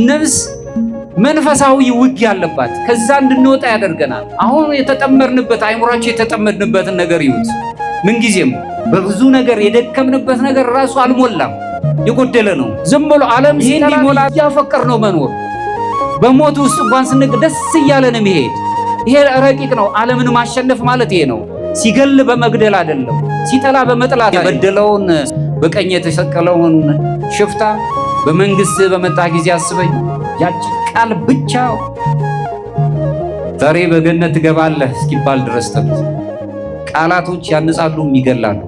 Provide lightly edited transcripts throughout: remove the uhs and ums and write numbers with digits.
ነፍስ መንፈሳዊ ውጊያ አለባት። ከዛ እንድንወጣ ያደርገናል። አሁን የተጠመርንበት አይምሮአችን የተጠመድንበትን ነገር ይዩት። ምን ጊዜም በብዙ ነገር የደከምንበት ነገር ራሱ አልሞላም፣ የጎደለ ነው። ዝም ብሎ ዓለም ይሄን ሊሞላ ያፈቀር ነው መኖር። በሞት ውስጥ እንኳን ስንቅ ደስ እያለን መሄድ፣ ይሄ ረቂቅ ነው። ዓለምን ማሸነፍ ማለት ይሄ ነው። ሲገል በመግደል አይደለም፣ ሲጠላ በመጥላት የበደለውን በቀኝ የተሰቀለውን ሽፍታ በመንግስት በመጣ ጊዜ አስበኝ። ያቺ ቃል ብቻ ዛሬ በገነት ትገባለህ እስኪባል ድረስ ቃላቶች ያንጻሉ፣ ይገላሉ።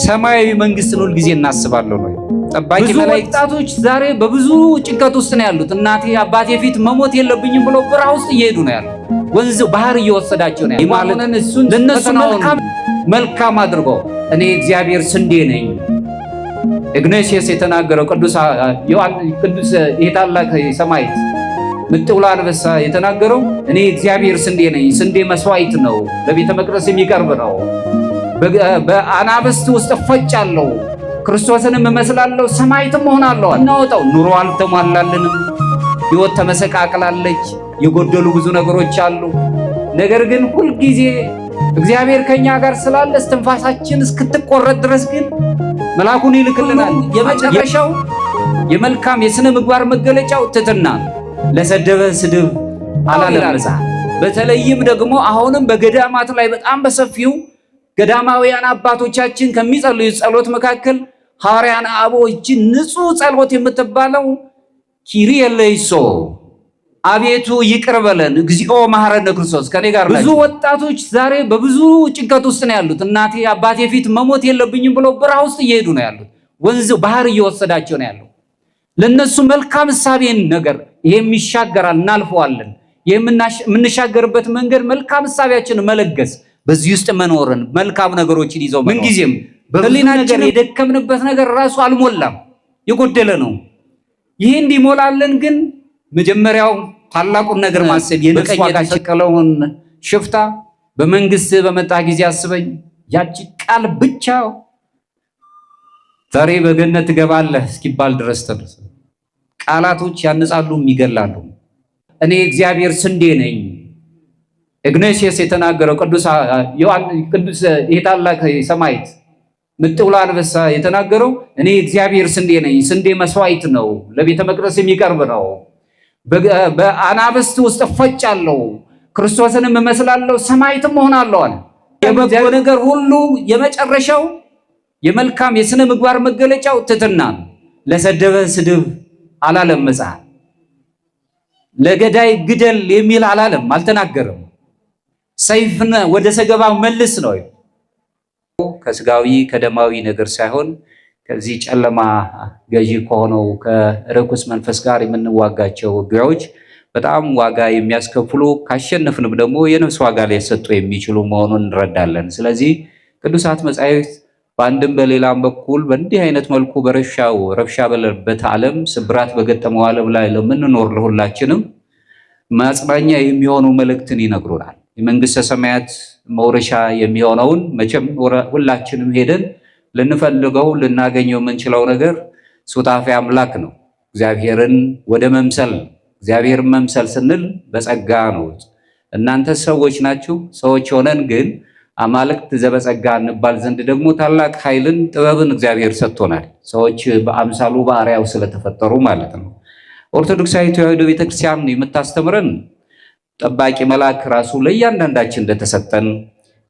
ሰማያዊ መንግስትን ሁል ጊዜ እናስባለሁ ነው። ጠባቂ ወጣቶች ዛሬ በብዙ ጭንቀት ውስጥ ነው ያሉት። እናቴ አባቴ ፊት መሞት የለብኝም ብለው በረሃ ውስጥ እየሄዱ ነው ያሉት። ወንዝ ባህር እየወሰዳቸው ነው ያሉት። እሱን ለነሱ መልካም አድርጎ እኔ እግዚአብሔር ስንዴ ነኝ። ኢግናቲዮስ የተናገረው ቅዱስ ይሄ ታላቅ ሰማዕት ምጥውላ አንበሳ የተናገረው እኔ እግዚአብሔር ስንዴ ነኝ። ስንዴ መስዋዕት ነው፣ ለቤተ መቅደስ የሚቀርብ ነው። በአናብስት ውስጥ እፈጫለሁ፣ ክርስቶስንም እመስላለሁ፣ ሰማዕትም እሆናለሁ። እናወጣው ኑሮ አልተሟላለንም፣ ሕይወት ተመሰቃቅላለች፣ የጎደሉ ብዙ ነገሮች አሉ። ነገር ግን ሁልጊዜ እግዚአብሔር ከኛ ጋር ስላለ እስትንፋሳችን እስክትቆረጥ ድረስ ግን መልአኩን ይልክልናል። የመጨረሻው የመልካም የሥነ ምግባር መገለጫው ትሕትና፣ ለሰደበ ስድብ አላለመጻ። በተለይም ደግሞ አሁንም በገዳማት ላይ በጣም በሰፊው ገዳማውያን አባቶቻችን ከሚጸልዩት ጸሎት መካከል ሐዋርያን አበው እጅ ንጹህ ጸሎት የምትባለው ኪሪየ ለይሶ አቤቱ ይቅር በለን እግዚኦ መሐረነ ክርስቶስ ከኔ ጋር ብዙ ወጣቶች ዛሬ በብዙ ጭንቀት ውስጥ ነው ያሉት። እናቴ አባቴ ፊት መሞት የለብኝም ብለው በረሃ ውስጥ እየሄዱ ነው ያሉት። ወንዝ ባህር እየወሰዳቸው ነው ያለው። ለነሱ መልካም እሳቤን ነገር ይሄም ይሻገራል፣ እናልፈዋለን። የምንሻገርበት መንገድ መልካም እሳቤያችንን መለገስ፣ በዚህ ውስጥ መኖርን፣ መልካም ነገሮችን ይዘው ምን ጊዜም በህሊናችን የደከምንበት ነገር ራሱ አልሞላም፣ የጎደለ ነው። ይሄ እንዲሞላልን ግን መጀመሪያው ታላቁን ነገር ማሰብ፣ የበቀኝ የተሰቀለውን ሽፍታ በመንግስት በመጣ ጊዜ አስበኝ። ያቺ ቃል ብቻ ዛሬ በገነት ትገባለህ እስኪባል ድረስ ቃላቶች ያንጻሉ፣ ይገላሉ። እኔ እግዚአብሔር ስንዴ ነኝ። ኢግናቲዮስ የተናገረው ቅዱስ ይሄ ታላቅ ሰማዕት ምጥውላ አንበሳ የተናገረው እኔ እግዚአብሔር ስንዴ ነኝ። ስንዴ መስዋዕት ነው፣ ለቤተ መቅደስ የሚቀርብ ነው። በአናብስት ውስጥ እፈጫለሁ፣ ክርስቶስንም እመስላለሁ፣ ሰማዕትም እሆናለሁ አለ። የበጎ ነገር ሁሉ የመጨረሻው የመልካም የሥነ ምግባር መገለጫው ትሕትና፣ ለሰደበ ስድብ አላለም መጽሐፍ። ለገዳይ ግደል የሚል አላለም፣ አልተናገረም። ሰይፍን ወደ ሰገባ መልስ ነው። ከስጋዊ ከደማዊ ነገር ሳይሆን ከዚህ ጨለማ ገዢ ከሆነው ከርኩስ መንፈስ ጋር የምንዋጋቸው ውጊያዎች በጣም ዋጋ የሚያስከፍሉ፣ ካሸነፍንም ደግሞ የነፍስ ዋጋ ሊያሰጡ የሚችሉ መሆኑን እንረዳለን። ስለዚህ ቅዱሳት መጻሕፍት በአንድም በሌላም በኩል በእንዲህ አይነት መልኩ ረብሻ በሌለበት ዓለም፣ ስብራት በገጠመው ዓለም ላይ ለምንኖር ለሁላችንም ማጽናኛ የሚሆኑ መልእክትን ይነግሩናል። የመንግስተ ሰማያት መውረሻ የሚሆነውን መቼም ሁላችንም ሄደን ልንፈልገው ልናገኘው የምንችለው ነገር ሱታፌ አምላክ ነው። እግዚአብሔርን ወደ መምሰል ነው። እግዚአብሔርን መምሰል ስንል በጸጋ ነው። እናንተ ሰዎች ናችሁ። ሰዎች ሆነን ግን አማልክት ዘበጸጋ እንባል ዘንድ ደግሞ ታላቅ ኃይልን ጥበብን እግዚአብሔር ሰጥቶናል። ሰዎች በአምሳሉ በአርአያው ስለተፈጠሩ ማለት ነው። ኦርቶዶክሳዊ ተዋሕዶ ቤተክርስቲያን የምታስተምረን ጠባቂ መልአክ ራሱ ለእያንዳንዳችን እንደተሰጠን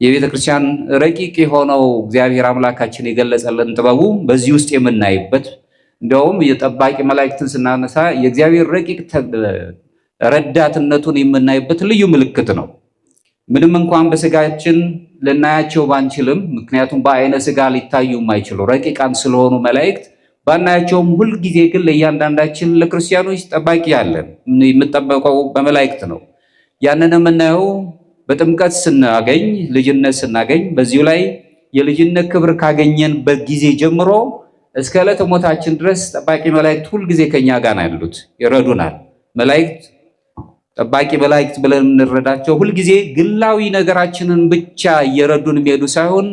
የቤተክርስቲያን ረቂቅ የሆነው እግዚአብሔር አምላካችን የገለጸልን ጥበቡ በዚህ ውስጥ የምናይበት፣ እንደውም የጠባቂ መላእክትን ስናነሳ የእግዚአብሔር ረቂቅ ረዳትነቱን የምናይበት ልዩ ምልክት ነው። ምንም እንኳን በስጋችን ልናያቸው ባንችልም፣ ምክንያቱም በአይነ ስጋ ሊታዩ የማይችሉ ረቂቃን ስለሆኑ መላእክት ባናያቸውም፣ ሁልጊዜ ግን ለእያንዳንዳችን ለክርስቲያኖች ጠባቂ ያለን የምጠበቀው በመላእክት ነው። ያንን የምናየው በጥምቀት ስናገኝ፣ ልጅነት ስናገኝ፣ በዚሁ ላይ የልጅነት ክብር ካገኘንበት ጊዜ ጀምሮ እስከ ዕለተ ሞታችን ድረስ ጠባቂ መላእክት ሁልጊዜ ከኛ ጋር ያሉት ይረዱናል። መላእክት ጠባቂ መላእክት ብለን የምንረዳቸው ሁልጊዜ ግላዊ ነገራችንን ብቻ እየረዱን የሚሄዱ ሳይሆን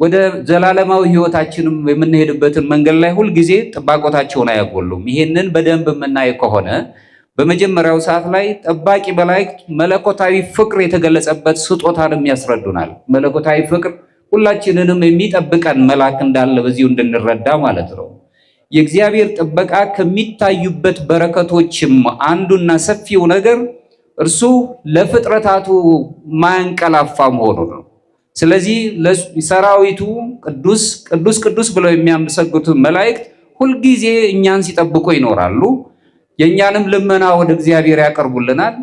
ወደ ዘላለማዊ ህይወታችንም የምንሄድበትን መንገድ ላይ ሁል ጊዜ ጥባቆታቸውን አያጎሉም። ይሄንን በደንብ የምናይ ከሆነ በመጀመሪያው ሰዓት ላይ ጠባቂ መላእክት መለኮታዊ ፍቅር የተገለጸበት ስጦታንም ያስረዱናል። መለኮታዊ ፍቅር ሁላችንንም የሚጠብቀን መልአክ እንዳለ በዚሁ እንድንረዳ ማለት ነው። የእግዚአብሔር ጥበቃ ከሚታዩበት በረከቶችም አንዱና ሰፊው ነገር እርሱ ለፍጥረታቱ ማያንቀላፋ መሆኑ ነው። ስለዚህ ሰራዊቱ ቅዱስ ቅዱስ ቅዱስ ብለው የሚያመሰግኑት መላእክት ሁልጊዜ እኛን ሲጠብቁ ይኖራሉ። የእኛንም ልመና ወደ እግዚአብሔር ያቀርቡልናል።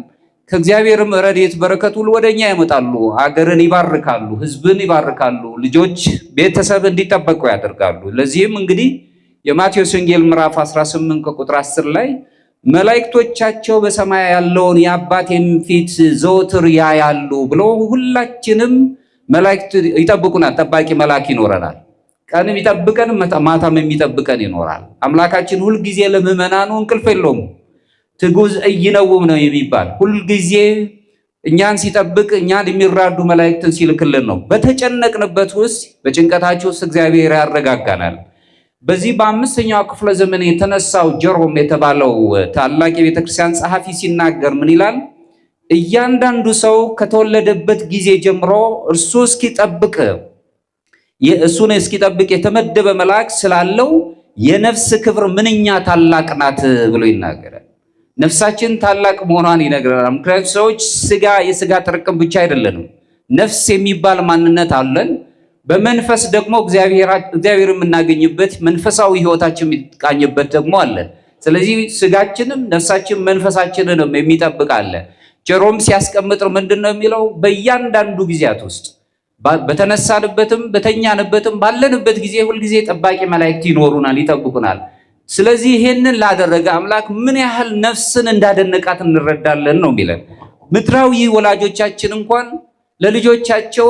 ከእግዚአብሔርም ረድኤት በረከት ሁሉ ወደኛ ያመጣሉ። አገርን ይባርካሉ፣ ህዝብን ይባርካሉ፣ ልጆች ቤተሰብ እንዲጠበቁ ያደርጋሉ። ለዚህም እንግዲህ የማቴዎስ ወንጌል ምዕራፍ 18 ከቁጥር 10 ላይ መላእክቶቻቸው በሰማይ ያለውን የአባቴን ፊት ዘወትር ያያሉ ብሎ ሁላችንም መላእክት ይጠብቁናል። ጠባቂ መልአክ ይኖረናል። ቀንም ይጠብቀን ማታም የሚጠብቀን ይኖራል። አምላካችን ሁልጊዜ ለምዕመናኑ እንቅልፍ የለውም። ትጉዝ እይነውም ነው የሚባል ሁልጊዜ እኛን ሲጠብቅ እኛን የሚራዱ መላእክትን ሲልክልን ነው። በተጨነቅንበት ውስጥ በጭንቀታችን ውስጥ እግዚአብሔር ያረጋጋናል። በዚህ በአምስተኛው ክፍለ ዘመን የተነሳው ጀሮም የተባለው ታላቅ የቤተክርስቲያን ጸሐፊ ሲናገር ምን ይላል? እያንዳንዱ ሰው ከተወለደበት ጊዜ ጀምሮ እሱን እስኪጠብቅ የተመደበ መልአክ ስላለው የነፍስ ክብር ምንኛ ታላቅ ናት ብሎ ይናገራል። ነፍሳችን ታላቅ መሆኗን ይነግረናል። ምክንያቱም ሰዎች የስጋ ጥርቅም ብቻ አይደለንም። ነፍስ የሚባል ማንነት አለን። በመንፈስ ደግሞ እግዚአብሔር የምናገኝበት መንፈሳዊ ህይወታችን የሚቃኝበት ደግሞ አለ። ስለዚህ ስጋችንም ነፍሳችን መንፈሳችንንም የሚጠብቅ አለ። ጀሮም ሲያስቀምጥ ምንድነው የሚለው? በእያንዳንዱ ጊዜያት ውስጥ በተነሳንበትም በተኛንበትም ባለንበት ጊዜ ሁልጊዜ ጠባቂ መላእክት ይኖሩናል፣ ይጠብቁናል። ስለዚህ ይሄንን ላደረገ አምላክ ምን ያህል ነፍስን እንዳደነቃት እንረዳለን ነው የሚለን። ምድራዊ ወላጆቻችን እንኳን ለልጆቻቸው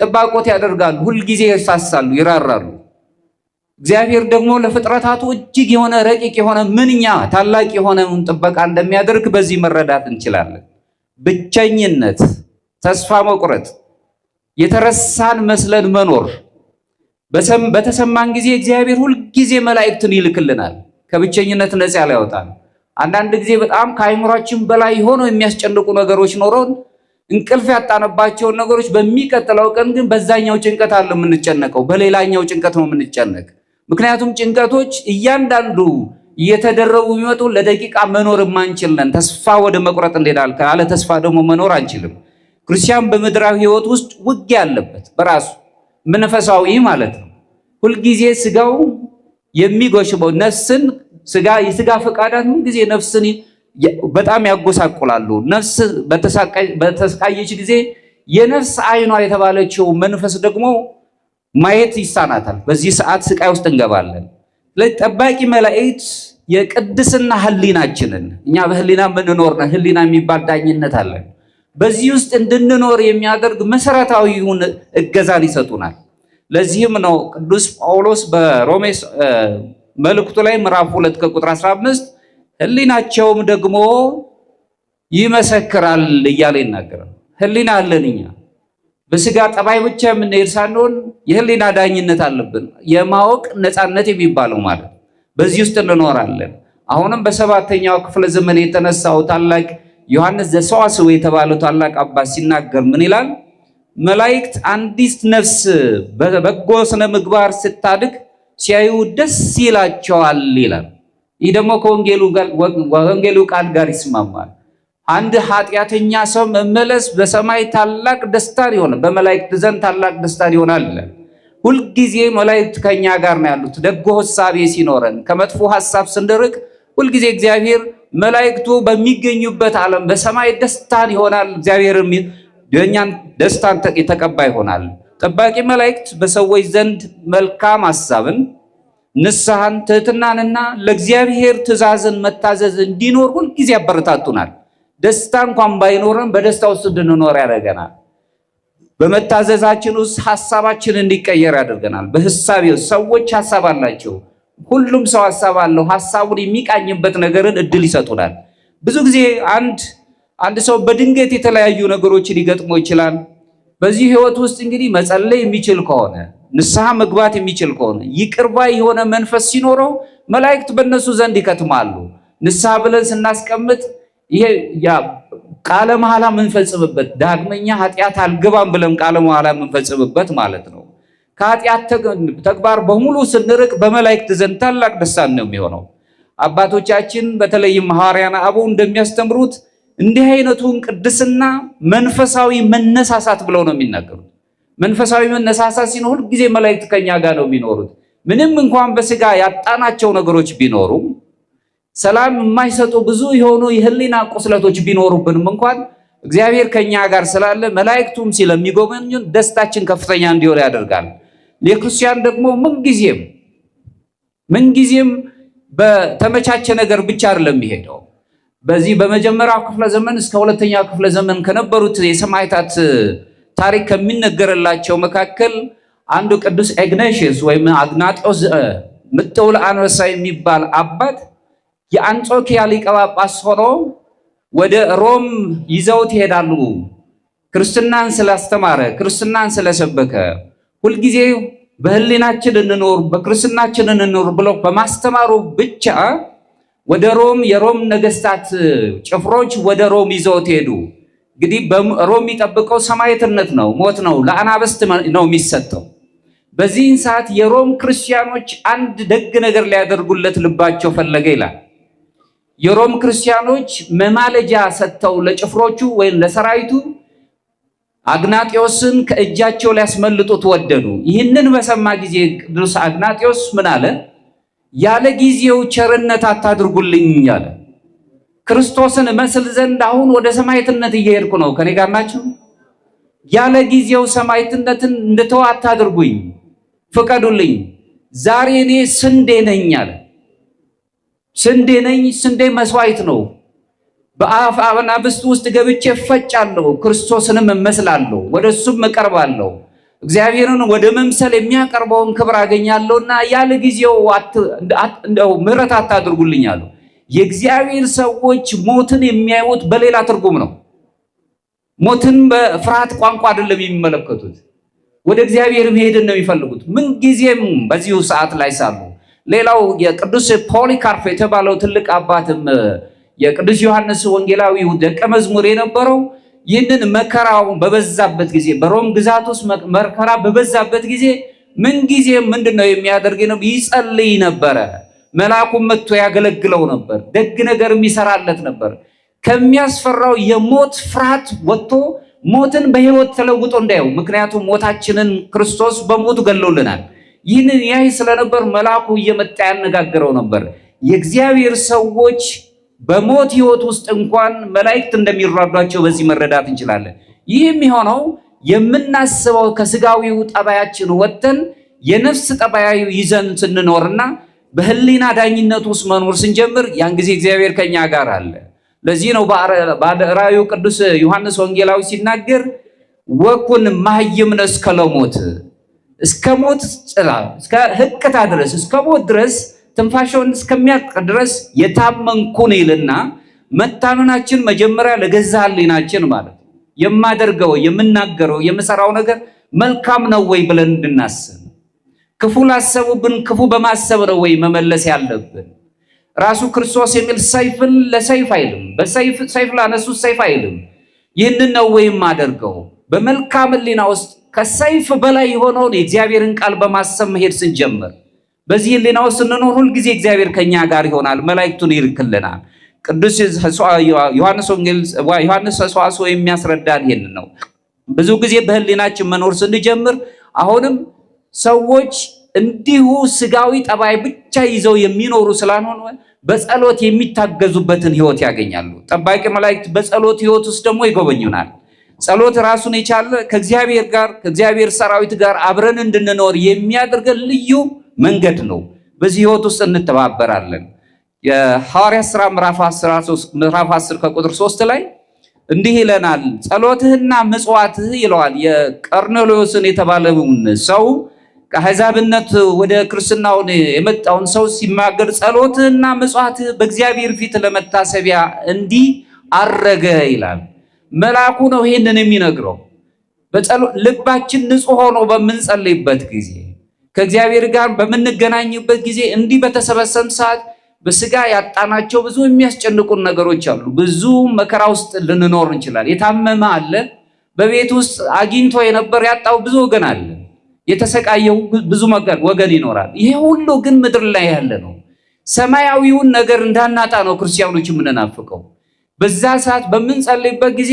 ጥባቆት ያደርጋሉ፣ ሁልጊዜ ይሳሳሉ፣ ይራራሉ። እግዚአብሔር ደግሞ ለፍጥረታቱ እጅግ የሆነ ረቂቅ የሆነ ምንኛ ታላቅ የሆነውን ጥበቃ እንደሚያደርግ በዚህ መረዳት እንችላለን። ብቸኝነት፣ ተስፋ መቁረጥ፣ የተረሳን መስለን መኖር በተሰማን ጊዜ እግዚአብሔር ሁልጊዜ መላእክትን ይልክልናል፣ ከብቸኝነት ነፃ ያወጣል። አንዳንድ ጊዜ በጣም ከአይምሯችን በላይ ሆነው የሚያስጨንቁ ነገሮች ኖረውን እንቅልፍ ያጣነባቸውን ነገሮች በሚቀጥለው ቀን ግን በዛኛው ጭንቀት አለ የምንጨነቀው፣ በሌላኛው ጭንቀት ነው የምንጨነቅ። ምክንያቱም ጭንቀቶች እያንዳንዱ እየተደረቡ የሚመጡ ለደቂቃ መኖር የማንችል ነን። ተስፋ ወደ መቁረጥ እንሄዳለን። ካለ ተስፋ ደግሞ መኖር አንችልም። ክርስቲያን በምድራዊ ህይወት ውስጥ ውጊያ አለበት በራሱ መንፈሳዊ ማለት ነው። ሁልጊዜ ስጋው የሚጎሽበው ነፍስን የስጋ ፈቃዳት ሁልጊዜ ነፍስን በጣም ያጎሳቁላሉ። ነፍስ በተሰቃየች ጊዜ የነፍስ አይኗ የተባለችው መንፈስ ደግሞ ማየት ይሳናታል። በዚህ ሰዓት ስቃይ ውስጥ እንገባለን። ጠባቂ መላእክት የቅድስና ህሊናችንን እኛ በህሊና የምንኖር ነን። ህሊና የሚባል ዳኝነት አለን። በዚህ ውስጥ እንድንኖር የሚያደርግ መሰረታዊውን እገዛን ይሰጡናል። ለዚህም ነው ቅዱስ ጳውሎስ በሮሜ መልእክቱ ላይ ምዕራፍ 2 ከቁጥር 15 ህሊናቸውም ደግሞ ይመሰክራል እያለ ይናገራል። ህሊና አለን እኛ በስጋ ጠባይ ብቻ የምንሄድ ሳንሆን የህሊና ዳኝነት አለብን። የማወቅ ነፃነት የሚባለው ማለት በዚህ ውስጥ እንኖራለን። አሁንም በሰባተኛው ክፍለ ዘመን የተነሳው ታላቅ ዮሐንስ ዘሰዋስው የተባለው ታላቅ አባት ሲናገር ምን ይላል? መላእክት አንዲት ነፍስ በበጎ ስነ ምግባር ስታድግ ሲያዩ ደስ ይላቸዋል ይላል። ይህ ደግሞ ከወንጌሉ ቃል ጋር ይስማማል። አንድ ኃጢአተኛ ሰው መመለስ በሰማይ ታላቅ ደስታ ይሆናል፣ በመላእክት ዘንድ ታላቅ ደስታ ይሆናል። ሁልጊዜ መላእክት ከኛ ጋር ነው ያሉት። ደጎ ሐሳብ ሲኖረን ከመጥፎ ሐሳብ ስንርቅ ሁልጊዜ እግዚአብሔር መላእክቱ በሚገኙበት ዓለም በሰማይ ደስታን ይሆናል። እግዚአብሔር የኛን ደስታን ተቀባይ ይሆናል። ጠባቂ መላእክት በሰዎች ዘንድ መልካም ሐሳብን፣ ንስሐን፣ ትህትናንና ለእግዚአብሔር ትእዛዝን መታዘዝ እንዲኖር ሁልጊዜ ያበረታቱናል። ደስታ እንኳን ባይኖርም በደስታ ውስጥ እንድንኖር ያደርገናል። በመታዘዛችን ውስጥ ሐሳባችን እንዲቀየር ያደርገናል። በሐሳብ ሰዎች ሐሳብ አላቸው። ሁሉም ሰው ሐሳብ አለው። ሐሳቡን የሚቃኝበት ነገርን እድል ይሰጡናል። ብዙ ጊዜ አንድ ሰው በድንገት የተለያዩ ነገሮችን ሊገጥመው ይችላል። በዚህ ህይወት ውስጥ እንግዲህ መጸለይ የሚችል ከሆነ ንስሐ መግባት የሚችል ከሆነ ይቅርባይ የሆነ መንፈስ ሲኖረው መላእክት በእነሱ ዘንድ ይከትማሉ። ንስሐ ብለን ስናስቀምጥ ይሄ ቃለ መሐላ የምንፈጽምበት ዳግመኛ ኃጢአት አልገባም ብለን ቃለ መሐላ የምንፈጽምበት ማለት ነው። ከኃጢአት ተግባር በሙሉ ስንርቅ በመላእክት ዘንድ ታላቅ ደስታ ነው የሚሆነው። አባቶቻችን በተለይም ሐዋርያነ አበው እንደሚያስተምሩት እንዲህ አይነቱን ቅድስና መንፈሳዊ መነሳሳት ብለው ነው የሚናገሩት። መንፈሳዊ መነሳሳት ሲኖር ሁልጊዜ መላእክት ከኛ ጋር ነው የሚኖሩት። ምንም እንኳን በስጋ ያጣናቸው ነገሮች ቢኖሩ ሰላም የማይሰጡ ብዙ የሆኑ የህሊና ቁስለቶች ቢኖሩብንም እንኳን እግዚአብሔር ከኛ ጋር ስላለ መላእክቱም ስለሚጎበኙን ደስታችን ከፍተኛ እንዲሆን ያደርጋል። ለክርስቲያን ደግሞ ምንጊዜም በተመቻቸ ነገር ብቻ አይደለም የሚሄደው። በዚህ በመጀመሪያው ክፍለ ዘመን እስከ ሁለተኛው ክፍለ ዘመን ከነበሩት የሰማዕታት ታሪክ ከሚነገርላቸው መካከል አንዱ ቅዱስ ኢግናቲዮስ ወይም አግናጢዮስ ምጥውል አንበሳ የሚባል አባት የአንጾኪያ ሊቀ ጳጳስ ሆኖ ወደ ሮም ይዘውት ይሄዳሉ። ክርስትናን ስላስተማረ፣ ክርስትናን ስለሰበከ ሁልጊዜ በህሊናችን እንኖር፣ በክርስትናችን እንኖር ብለው በማስተማሩ ብቻ ወደ ሮም የሮም ነገስታት ጭፍሮች ወደ ሮም ይዘውት ሄዱ። እንግዲህ በሮም የሚጠብቀው ሰማዕትነት ነው፣ ሞት ነው፣ ለአናብስት ነው የሚሰጠው። በዚህን ሰዓት የሮም ክርስቲያኖች አንድ ደግ ነገር ሊያደርጉለት ልባቸው ፈለገ ይላል። የሮም ክርስቲያኖች መማለጃ ሰጥተው ለጭፍሮቹ ወይም ለሰራዊቱ አግናጢዮስን ከእጃቸው ሊያስመልጡት ወደዱ። ይህንን በሰማ ጊዜ ቅዱስ አግናጢዮስ ምን አለ? ያለ ጊዜው ቸርነት አታድርጉልኝ አለ። ክርስቶስን መስል ዘንድ አሁን ወደ ሰማዕትነት እየሄድኩ ነው። ከኔ ጋር ናችሁ? ያለ ጊዜው ሰማዕትነትን እንድተው አታድርጉኝ፣ ፍቀዱልኝ። ዛሬ እኔ ስንዴ ነኝ አለ። ስንዴ ነኝ። ስንዴ መስዋዕት ነው። በአናብስት ውስጥ ገብቼ እፈጫለሁ፣ ክርስቶስንም እመስላለሁ፣ ወደሱም እቀርባለሁ። እግዚአብሔርን ወደ መምሰል የሚያቀርበውን ክብር አገኛለሁና ያለ ጊዜው ምሕረት አታድርጉልኝ አሉ። የእግዚአብሔር ሰዎች ሞትን የሚያዩት በሌላ ትርጉም ነው። ሞትን በፍርሃት ቋንቋ አይደለም የሚመለከቱት። ወደ እግዚአብሔር መሄድን ነው የሚፈልጉት ምንጊዜም በዚሁ ሰዓት ላይ ሳሉ። ሌላው የቅዱስ ፖሊካርፕ የተባለው ትልቅ አባትም የቅዱስ ዮሐንስ ወንጌላዊው ደቀ መዝሙር የነበረው ይህንን መከራው በበዛበት ጊዜ፣ በሮም ግዛት ውስጥ መከራ በበዛበት ጊዜ ምንጊዜም ምንድነው የሚያደርግ ነው? ይጸልይ ነበረ። መልአኩም መጥቶ ያገለግለው ነበር። ደግ ነገር የሚሰራለት ነበር። ከሚያስፈራው የሞት ፍርሃት ወጥቶ ሞትን በሕይወት ተለውጦ እንዳየው። ምክንያቱም ሞታችንን ክርስቶስ በሞቱ ገሎልናል። ይህንን ያይ ስለነበር መልአኩ እየመጣ ያነጋግረው ነበር። የእግዚአብሔር ሰዎች በሞት ሕይወት ውስጥ እንኳን መላእክት እንደሚራዷቸው በዚህ መረዳት እንችላለን። ይህ የሚሆነው የምናስበው ከስጋዊው ጠባያችን ወጥተን የነፍስ ጠባያዊ ይዘን ስንኖርና በህሊና ዳኝነት ውስጥ መኖር ስንጀምር ያን ጊዜ እግዚአብሔር ከኛ ጋር አለ። ለዚህ ነው በራእዩ ቅዱስ ዮሐንስ ወንጌላዊ ሲናገር ወኩን ማህይምነ እስከ ለሞት፣ እስከ ሞት ጥላ፣ እስከ ህቅታ ድረስ፣ እስከ ሞት ድረስ ትንፋሽውን እስከሚያልቅ ድረስ የታመንኩን ይልና መታመናችን መጀመሪያ ለገዛ ህሊናችን ማለት ነው። የማደርገው የምናገረው የምሰራው ነገር መልካም ነው ወይ ብለን እንድናስብ፣ ክፉ ላሰቡብን ክፉ በማሰብ ነው ወይ መመለስ ያለብን። ራሱ ክርስቶስ የሚል ሰይፍን ለሰይፍ አይልም፣ ሰይፍ ላነሱት ሰይፍ አይልም። ይህንን ነው ወይ የማደርገው? በመልካም ህሊና ውስጥ ከሰይፍ በላይ የሆነውን የእግዚአብሔርን ቃል በማሰብ መሄድ ስንጀምር፣ በዚህ ህሊና ውስጥ ስንኖር ሁልጊዜ እግዚአብሔር ከኛ ጋር ይሆናል፣ መላእክቱን ይልክልናል። ቅዱስ ዮሐንስ ሰዋስው የሚያስረዳን ይሄን ነው። ብዙ ጊዜ በህሊናችን መኖር ስንጀምር አሁንም ሰዎች እንዲሁ ስጋዊ ጠባይ ብቻ ይዘው የሚኖሩ ስላልሆነ በጸሎት የሚታገዙበትን ህይወት ያገኛሉ። ጠባቂ መላእክት በጸሎት ህይወት ውስጥ ደግሞ ይጎበኙናል። ጸሎት ራሱን የቻለ ከእግዚአብሔር ጋር ከእግዚአብሔር ሰራዊት ጋር አብረን እንድንኖር የሚያደርገን ልዩ መንገድ ነው። በዚህ ህይወት ውስጥ እንተባበራለን። የሐዋርያት ሥራ ምዕራፍ 10 ከቁጥር 3 ላይ እንዲህ ይለናል። ጸሎትህና ምጽዋትህ ይለዋል። የቀርኔሌዎስን የተባለውን ሰው ከአሕዛብነት ወደ ክርስትናው የመጣውን ሰው ሲናገር ጸሎትህና ምጽዋትህ በእግዚአብሔር ፊት ለመታሰቢያ እንዲህ አረገ ይላል። መልአኩ ነው ይሄንን የሚነግረው። ልባችን ንጹህ ሆኖ በምንጸልይበት ጊዜ ከእግዚአብሔር ጋር በምንገናኝበት ጊዜ እንዲህ በተሰበሰብን ሰዓት በስጋ ያጣናቸው ብዙ የሚያስጨንቁን ነገሮች አሉ። ብዙ መከራ ውስጥ ልንኖር እንችላለን። የታመመ አለ፣ በቤት ውስጥ አግኝቶ የነበር ያጣው ብዙ ወገን አለ፣ የተሰቃየው ብዙ ወገን ይኖራል። ይሄ ሁሉ ግን ምድር ላይ ያለ ነው። ሰማያዊውን ነገር እንዳናጣ ነው ክርስቲያኖች የምንናፍቀው። በዛ ሰዓት በምንጸልይበት ጊዜ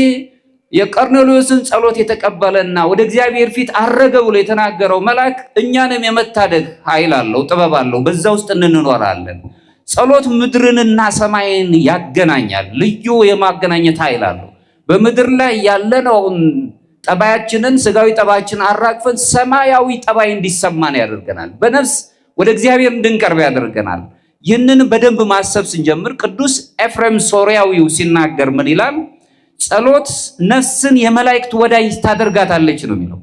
የቀርኔሌዎስን ጸሎት የተቀበለና ወደ እግዚአብሔር ፊት አረገ ብሎ የተናገረው መልአክ እኛንም የመታደግ ኃይል አለው፣ ጥበብ አለው። በዛ ውስጥ እንኖራለን። ጸሎት ምድርንና ሰማይን ያገናኛል። ልዩ የማገናኘት ኃይል አለው። በምድር ላይ ያለነውን ጠባያችንን ስጋዊ ጠባያችንን አራግፈን ሰማያዊ ጠባይ እንዲሰማን ያደርገናል። በነፍስ ወደ እግዚአብሔር እንድንቀርብ ያደርገናል። ይህንን በደንብ ማሰብ ስንጀምር ቅዱስ ኤፍሬም ሶርያዊው ሲናገር ምን ይላል? ጸሎት ነፍስን የመላእክት ወዳጅ ታደርጋታለች ነው የሚለው።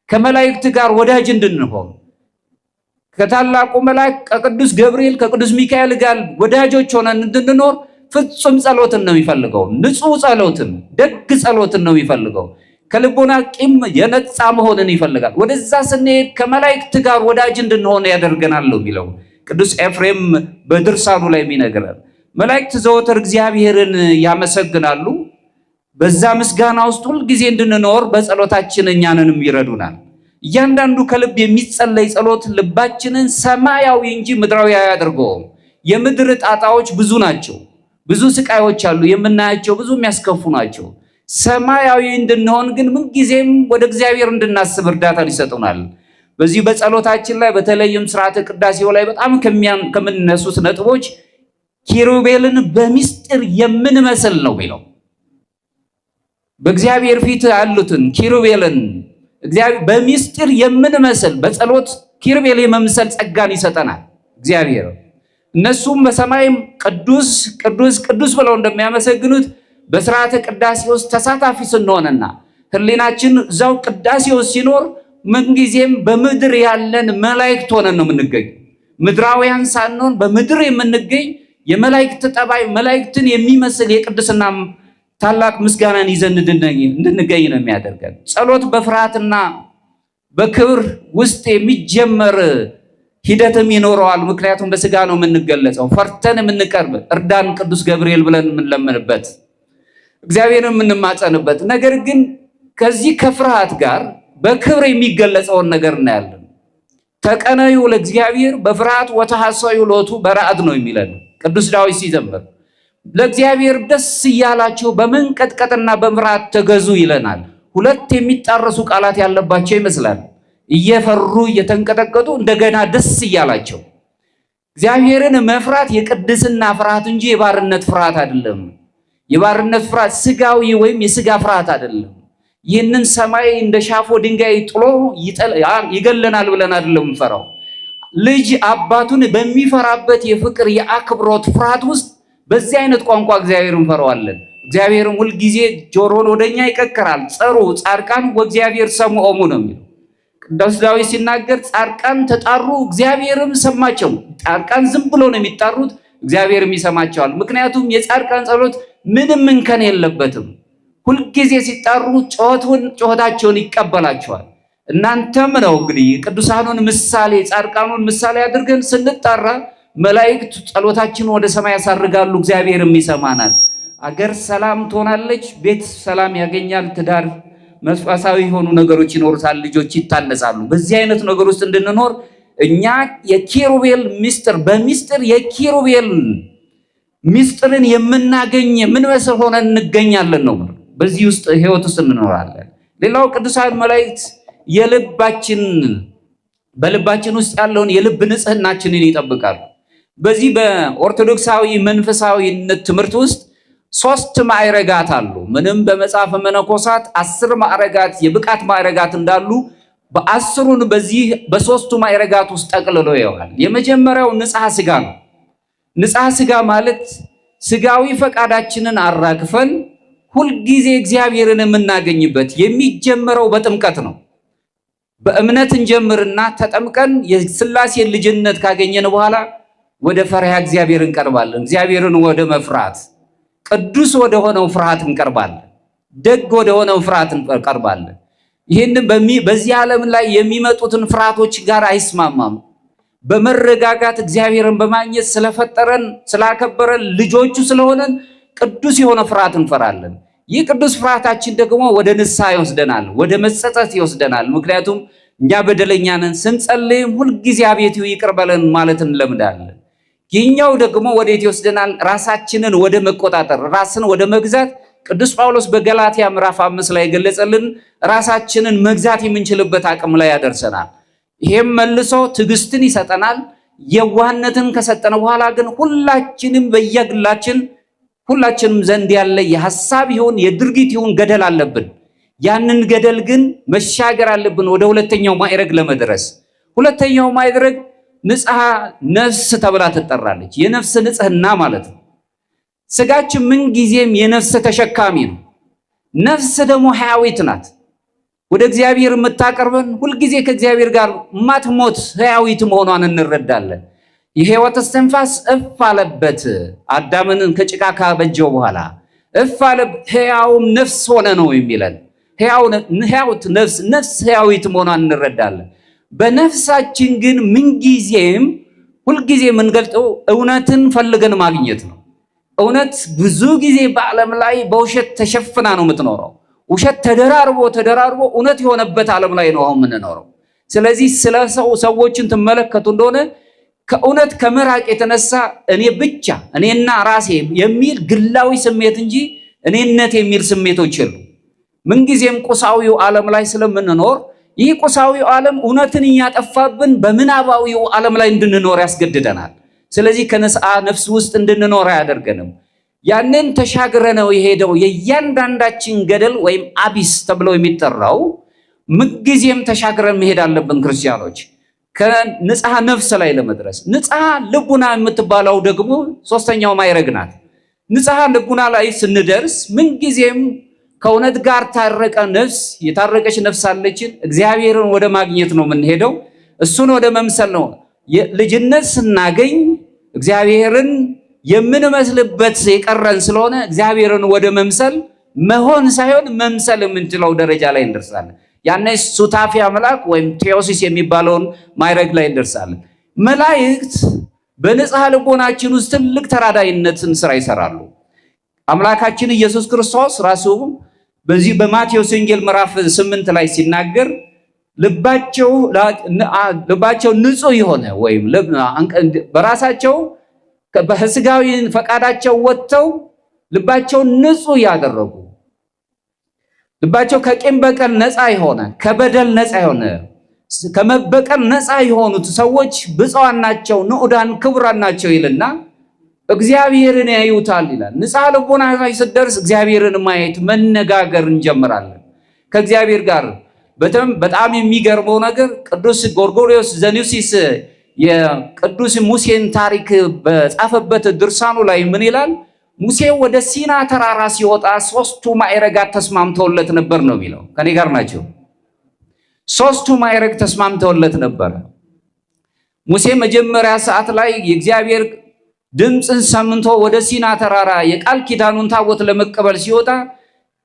ከመላእክት ጋር ወዳጅ እንድንሆን ከታላቁ መልአክ ከቅዱስ ገብርኤል ከቅዱስ ሚካኤል ጋር ወዳጆች ሆነን እንድንኖር ፍጹም ጸሎትን ነው የሚፈልገው። ንጹህ ጸሎትን፣ ደግ ጸሎትን ነው የሚፈልገው። ከልቦና ቂም የነጻ መሆንን ይፈልጋል። ወደዛ ስንሄድ ከመላእክት ጋር ወዳጅ እንድንሆን ያደርገናል ነው የሚለው ቅዱስ ኤፍሬም በድርሳኑ ላይ የሚነግረን። መላእክት ዘወትር እግዚአብሔርን ያመሰግናሉ። በዛ ምስጋና ውስጥ ሁል ጊዜ እንድንኖር በጸሎታችን እኛንንም ይረዱናል። እያንዳንዱ ከልብ የሚጸለይ ጸሎት ልባችንን ሰማያዊ እንጂ ምድራዊ አያደርገውም። የምድር ጣጣዎች ብዙ ናቸው፣ ብዙ ስቃዮች አሉ፣ የምናያቸው ብዙ የሚያስከፉ ናቸው። ሰማያዊ እንድንሆን ግን ምንጊዜም ወደ እግዚአብሔር እንድናስብ እርዳታን ይሰጡናል። በዚህ በጸሎታችን ላይ በተለይም ስርዓተ ቅዳሴው ላይ በጣም ከምንነሱት ነጥቦች ኪሩቤልን በሚስጥር የምንመስል ነው ቢለው በእግዚአብሔር ፊት ያሉትን ኪሩቤልን እግዚአብሔር በሚስጥር የምንመስል በጸሎት ኪሩቤል የመምሰል ጸጋን ይሰጠናል እግዚአብሔር። እነሱም በሰማይም ቅዱስ ቅዱስ ቅዱስ ብለው እንደሚያመሰግኑት በስርዓተ ቅዳሴ ውስጥ ተሳታፊ ስንሆንና ህሊናችን እዛው ቅዳሴ ውስጥ ሲኖር ምንጊዜም በምድር ያለን መላእክት ሆነን ነው የምንገኝ። ምድራውያን ሳንሆን በምድር የምንገኝ የመላእክት ጠባይ መላእክትን የሚመስል የቅድስና ታላቅ ምስጋናን ይዘን እንድንገኝ ነው የሚያደርገን። ጸሎት በፍርሃትና በክብር ውስጥ የሚጀመር ሂደትም ይኖረዋል። ምክንያቱም በስጋ ነው የምንገለጸው። ፈርተን የምንቀርብ እርዳን ቅዱስ ገብርኤል ብለን የምንለምንበት እግዚአብሔርን የምንማጸንበት። ነገር ግን ከዚህ ከፍርሃት ጋር በክብር የሚገለጸውን ነገር እናያለን። ተቀነዩ ለእግዚአብሔር በፍርሃት ወተሐሰዩ ሎቱ በረአድ ነው የሚለን ቅዱስ ዳዊት ሲዘምር። ለእግዚአብሔር ደስ እያላችሁ በመንቀጥቀጥና በፍርሃት ተገዙ ይለናል። ሁለት የሚጣረሱ ቃላት ያለባቸው ይመስላል። እየፈሩ እየተንቀጠቀጡ እንደገና ደስ እያላቸው። እግዚአብሔርን መፍራት የቅድስና ፍርሃት እንጂ የባርነት ፍርሃት አይደለም። የባርነት ፍርሃት ስጋዊ ወይም የስጋ ፍርሃት አይደለም። ይህንን ሰማይ እንደ ሻፎ ድንጋይ ጥሎ ይገለናል ብለን አይደለም እንፈራው። ልጅ አባቱን በሚፈራበት የፍቅር የአክብሮት ፍርሃት ውስጥ በዚህ አይነት ቋንቋ እግዚአብሔርን እንፈራዋለን። እግዚአብሔርን ሁልጊዜ ጆሮን ወደኛ ይቀከራል። ጸሩ ጻድቃን ወእግዚአብሔር ሰምዖሙ ነው የሚለው ቅዱስ ዳዊት ሲናገር፣ ጻድቃን ተጣሩ እግዚአብሔርም ሰማቸው። ጻድቃን ዝም ብሎ ነው የሚጣሩት፣ እግዚአብሔርም ይሰማቸዋል። ምክንያቱም የጻድቃን ጸሎት ምንም እንከን የለበትም። ሁልጊዜ ሲጣሩ ጩኸታቸውን ይቀበላቸዋል። እናንተም ነው እንግዲህ ቅዱሳኑን ምሳሌ ጻድቃኑን ምሳሌ አድርገን ስንጣራ መላእክት ጸሎታችንን ወደ ሰማይ ያሳርጋሉ፣ እግዚአብሔርም ይሰማናል። አገር ሰላም ትሆናለች፣ ቤት ሰላም ያገኛል፣ ትዳር መንፈሳዊ የሆኑ ነገሮች ይኖሩታል፣ ልጆች ይታነጻሉ። በዚህ አይነት ነገር ውስጥ እንድንኖር እኛ የኪሩቤል ሚስጥር በሚስጥር የኪሩቤል ሚስጥርን የምናገኝ የምንመስል ሆነን እንገኛለን ነው። በዚህ ውስጥ ህይወት ውስጥ እንኖራለን። ሌላው ቅዱሳን መላእክት በልባችን ውስጥ ያለውን የልብ ንጽህናችንን ይጠብቃሉ። በዚህ በኦርቶዶክሳዊ መንፈሳዊነት ትምህርት ውስጥ 3 ማዕረጋት አሉ። ምንም በመጽሐፈ መነኮሳት 10 ማዕረጋት የብቃት ማዕረጋት እንዳሉ በ10ሩን በዚህ በ3ቱ ማዕረጋት ውስጥ ጠቅልሎ ያዋል። የመጀመሪያው ንጽሐ ሥጋ ነው። ንጽሐ ሥጋ ማለት ሥጋዊ ፈቃዳችንን አራግፈን ሁልጊዜ እግዚአብሔርን የምናገኝበት የሚጀምረው በጥምቀት ነው። በእምነት እንጀምርና ተጠምቀን የሥላሴን ልጅነት ካገኘን በኋላ ወደ ፈሪሃ እግዚአብሔር እንቀርባለን። እግዚአብሔርን ወደ መፍራት ቅዱስ ወደ ሆነው ፍርሃት እንቀርባለን። ደግ ወደ ሆነው ፍርሃት እንቀርባለን። ይሄንን በዚህ ዓለም ላይ የሚመጡትን ፍርሃቶች ጋር አይስማማም። በመረጋጋት እግዚአብሔርን በማግኘት ስለፈጠረን ስላከበረን ልጆቹ ስለሆነን ቅዱስ የሆነ ፍርሃት እንፈራለን። ይህ ቅዱስ ፍርሃታችን ደግሞ ወደ ንስሐ ይወስደናል፣ ወደ መጸጸት ይወስደናል። ምክንያቱም እኛ በደለኛ ነን። ስንጸልይም ሁልጊዜ አቤቱ ይቅር በለን ማለት እንለምዳለን። ይህኛው ደግሞ ወዴት ይወስደናል? ራሳችንን ወደ መቆጣጠር፣ ራስን ወደ መግዛት። ቅዱስ ጳውሎስ በገላትያ ምዕራፍ 5 ላይ ገለጸልን። ራሳችንን መግዛት የምንችልበት አቅም ላይ ያደርሰናል። ይሄም መልሶ ትዕግስትን ይሰጠናል። የዋህነትን ከሰጠነ በኋላ ግን ሁላችንም በየግላችን ሁላችንም ዘንድ ያለ የሐሳብ ይሁን የድርጊት ይሁን ገደል አለብን። ያንን ገደል ግን መሻገር አለብን ወደ ሁለተኛው ማዕረግ ለመድረስ። ሁለተኛው ማዕረግ ንጽሐ ነፍስ ተብላ ትጠራለች። የነፍስ ንጽህና ማለት ነው። ስጋችን ምን ጊዜም የነፍስ ተሸካሚ ነው። ነፍስ ደግሞ ሕያዊት ናት። ወደ እግዚአብሔር የምታቀርበን ሁልጊዜ ከእግዚአብሔር ጋር ማትሞት ሕያዊት መሆኗን እንረዳለን። የሕይወት እስትንፋስ እፍ አለበት። አዳምን ከጭቃ ካበጀው በኋላ እፍ አለ፣ ሕያውም ነፍስ ሆነ ነው የሚለን። ሕያውት ነፍስ ሕያዊት መሆኗን እንረዳለን። በነፍሳችን ግን ምንጊዜም ሁልጊዜ የምንገልጠው እውነትን ፈልገን ማግኘት ነው። እውነት ብዙ ጊዜ በዓለም ላይ በውሸት ተሸፍና ነው የምትኖረው። ውሸት ተደራርቦ እውነት የሆነበት ዓለም ላይ ነው አሁን የምንኖረው። ስለዚህ ስለ ሰዎችን ትመለከቱ እንደሆነ ከእውነት ከመራቅ የተነሳ እኔ ብቻ እኔና ራሴ የሚል ግላዊ ስሜት እንጂ እኔነት የሚል ስሜቶች የሉ። ምንጊዜም ቁሳዊው ዓለም ላይ ስለምንኖር ይህ ቁሳዊው ዓለም እውነትን እያጠፋብን በምናባዊው ዓለም ላይ እንድንኖር ያስገድደናል። ስለዚህ ከንስሐ ነፍስ ውስጥ እንድንኖር አያደርገንም። ያንን ተሻግረ ነው የሄደው የእያንዳንዳችን ገደል ወይም አቢስ ተብሎ የሚጠራው ምንጊዜም ተሻግረን መሄድ አለብን ክርስቲያኖች ከንጽሐ ነፍስ ላይ ለመድረስ። ንጽሐ ልቡና የምትባለው ደግሞ ሶስተኛው ማዕረግ ናት። ንጽሐ ልቡና ላይ ስንደርስ ምንጊዜም ከእውነት ጋር ታረቀ ነፍስ የታረቀች ነፍስ አለችን። እግዚአብሔርን ወደ ማግኘት ነው የምንሄደው። እሱን ወደ መምሰል ነው። ልጅነት ስናገኝ እግዚአብሔርን የምንመስልበት የቀረን ስለሆነ እግዚአብሔርን ወደ መምሰል መሆን ሳይሆን መምሰል የምንችለው ደረጃ ላይ እንደርሳለን። ያኔ ሱታፊ አምላክ ወይም ቴዎሲስ የሚባለውን ማዕረግ ላይ እንደርሳለን። መላእክት በንጽሐ ልቦናችን ውስጥ ትልቅ ተራዳይነትን ስራ ይሰራሉ። አምላካችን ኢየሱስ ክርስቶስ ራሱ በዚህ በማቴዎስ ወንጌል ምዕራፍ 8 ላይ ሲናገር ልባቸው ንጹህ የሆነ ወይም በራሳቸው በስጋዊ ፈቃዳቸው ወጥተው ልባቸው ንጹህ ያደረጉ ልባቸው ከቂም በቀል ነፃ የሆነ ከበደል ነፃ የሆነ ከመበቀል ነፃ የሆኑት ሰዎች ብፁዓን ናቸው፣ ንዑዳን ክቡራን ናቸው ይልና እግዚአብሔርን ያዩታል ይላል። ንጽሐ ልቦና ላይ ስትደርስ እግዚአብሔርን ማየት መነጋገር እንጀምራለን ከእግዚአብሔር ጋር። በጣም የሚገርመው ነገር ቅዱስ ጎርጎርዮስ ዘኒውሲስ የቅዱስ ሙሴን ታሪክ በጻፈበት ድርሳኑ ላይ ምን ይላል? ሙሴ ወደ ሲና ተራራ ሲወጣ ሶስቱ ማዕረጋት ተስማምተውለት ነበር ነው የሚለው። ከኔ ጋር ናቸው? ሶስቱ ማዕረግ ተስማምተውለት ነበር። ሙሴ መጀመሪያ ሰዓት ላይ የእግዚአብሔር ድምፅን ሰምቶ ወደ ሲና ተራራ የቃል ኪዳኑን ታቦት ለመቀበል ሲወጣ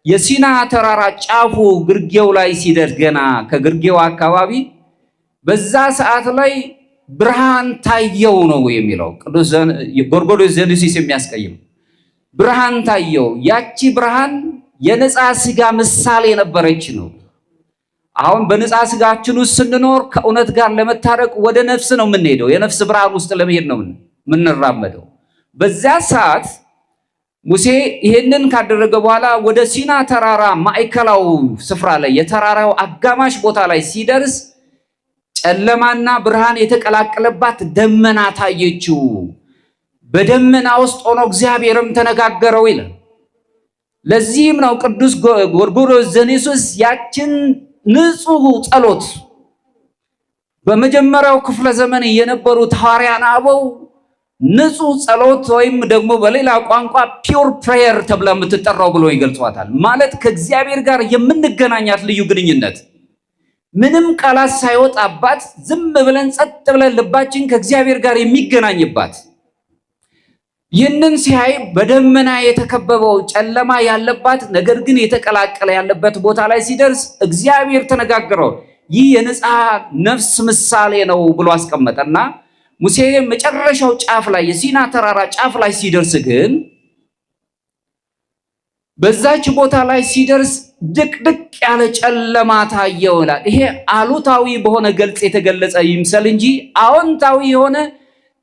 የሲና ተራራ ጫፉ ግርጌው ላይ ሲደርስ ገና ከግርጌው አካባቢ በዛ ሰዓት ላይ ብርሃን ታየው ነው የሚለው ቅዱስ ጎርጎርዮስ ዘኒውሲስ የሚያስቀይም ብርሃን ታየው። ያቺ ብርሃን የነፃ ስጋ ምሳሌ ነበረች ነው። አሁን በነፃ ስጋችን ውስጥ ስንኖር ከእውነት ጋር ለመታረቅ ወደ ነፍስ ነው የምንሄደው። የነፍስ ብርሃን ውስጥ ለመሄድ ነው የምንራመደው። በዚያ ሰዓት ሙሴ ይሄንን ካደረገ በኋላ ወደ ሲና ተራራ ማዕከላዊ ስፍራ ላይ የተራራው አጋማሽ ቦታ ላይ ሲደርስ ጨለማና ብርሃን የተቀላቀለባት ደመና ታየችው። በደመና ውስጥ ሆኖ እግዚአብሔርም ተነጋገረው ይላል። ለዚህም ነው ቅዱስ ጎርጎርዮስ ዘኒውሲስ ያችን ንጹህ ጸሎት በመጀመሪያው ክፍለ ዘመን የነበሩት ሐዋርያት አበው ንጹህ ጸሎት ወይም ደግሞ በሌላ ቋንቋ ፒውር ፕሬየር ተብላ የምትጠራው ብሎ ይገልጿታል። ማለት ከእግዚአብሔር ጋር የምንገናኛት ልዩ ግንኙነት ምንም ቃላት ሳይወጣባት ዝም ብለን ጸጥ ብለን ልባችን ከእግዚአብሔር ጋር የሚገናኝባት ይህንን ሲያይ በደመና የተከበበው ጨለማ ያለባት ነገር ግን የተቀላቀለ ያለበት ቦታ ላይ ሲደርስ እግዚአብሔር ተነጋገረው። ይህ የንጽሐ ነፍስ ምሳሌ ነው ብሎ አስቀመጠና ሙሴ መጨረሻው ጫፍ ላይ የሲና ተራራ ጫፍ ላይ ሲደርስ ግን በዛች ቦታ ላይ ሲደርስ ድቅድቅ ያለ ጨለማ ታየው ይላል። ይሄ አሉታዊ በሆነ ገልጽ የተገለጸ ይምሰል እንጂ አዎንታዊ የሆነ